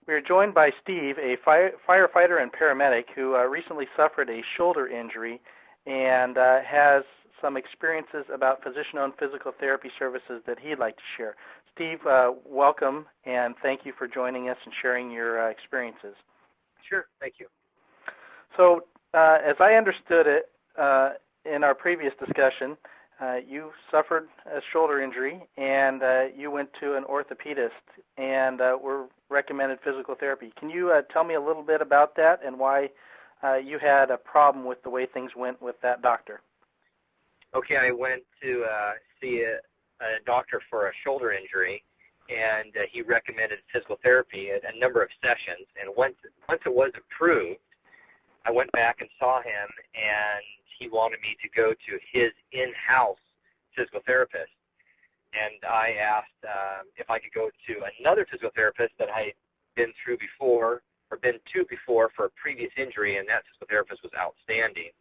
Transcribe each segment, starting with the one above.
We are joined by Steve, a firefighter and paramedic who recently suffered a shoulder injury and has some experiences about physician-owned physical therapy services that he'd like to share. Steve, welcome, and thank you for joining us and sharing your experiences. Sure, thank you. So, as I understood it in our previous discussion, you suffered a shoulder injury, and you went to an orthopedist and were recommended physical therapy. Can you tell me a little bit about that and why you had a problem with the way things went with that doctor? Okay, I went to see a doctor for a shoulder injury, and he recommended physical therapy at a number of sessions. And once it was approved, I went back and saw him, and he wanted me to go to his in-house physical therapist. And I asked if I could go to another physical therapist that I had been to before for a previous injury, and that physical therapist was outstanding.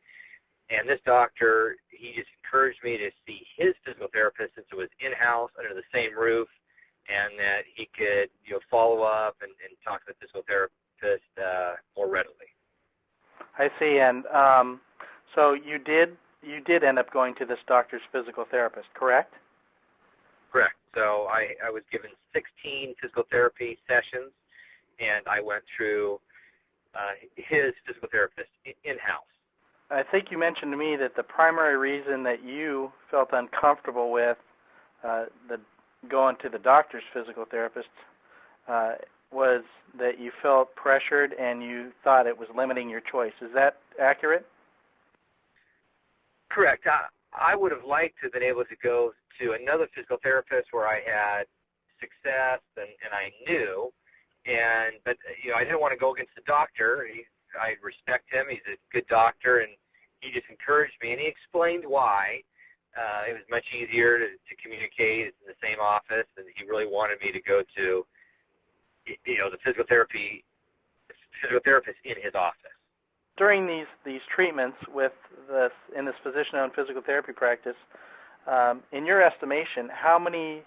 And this doctor, he just encouraged me to see his physical therapist since it was in-house under the same roof, and that he could follow up and talk to the physical therapist more readily. I see, and so you did end up going to this doctor's physical therapist, correct? Correct. So I was given 16 physical therapy sessions, and I went through his physical therapist in-house. I think you mentioned to me that the primary reason that you felt uncomfortable with going to the doctor's physical therapist was that you felt pressured and you thought it was limiting your choice. Is that accurate? Correct. I would have liked to have been able to go to another physical therapist where I had success and I knew, but I didn't want to go against the doctor. I respect him. He's a good doctor, and he just encouraged me, and he explained why. It was much easier to communicate. It's in the same office, and he really wanted me to go to the physical therapist in his office. During these treatments in this physician-owned physical therapy practice, in your estimation, how many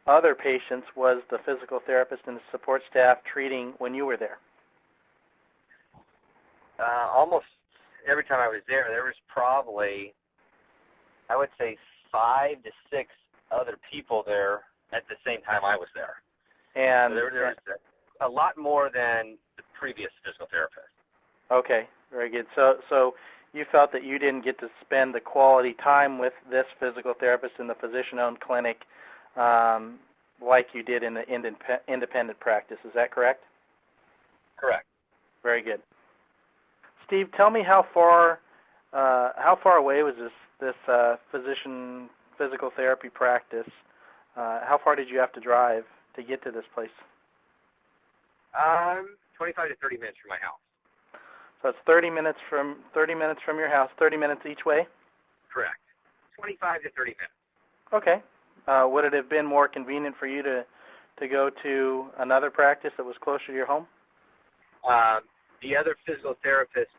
other patients was the physical therapist and the support staff treating when you were there? Almost every time I was there was probably, I would say, 5 to 6 other people there at the same time I was there. And so there was a lot more than the previous physical therapist. Okay, very good. So you felt that you didn't get to spend the quality time with this physical therapist in the physician-owned clinic like you did in the independent practice. Is that correct? Correct. Very good. Steve, tell me how far away was this physician physical therapy practice? How far did you have to drive to get to this place? 25 to 30 minutes from my house. So it's 30 minutes from your house, 30 minutes each way? Correct. 25 to 30 minutes. Okay. Would it have been more convenient for you to go to another practice that was closer to your home? The other physical therapist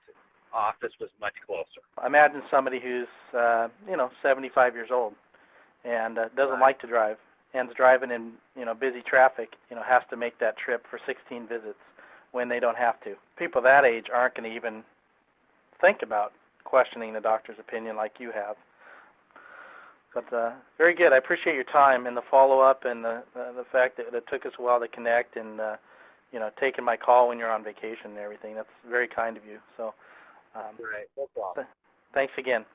office was much closer. Imagine somebody who's 75 years old and doesn't like to drive and is driving in busy traffic, has to make that trip for 16 visits when they don't have to. People that age aren't going to even think about questioning the doctor's opinion like you have. But very good. I appreciate your time and the follow-up and the fact that it took us a while to connect and taking my call when you're on vacation and everything. That's very kind of you. So, right. No problem. Thanks again.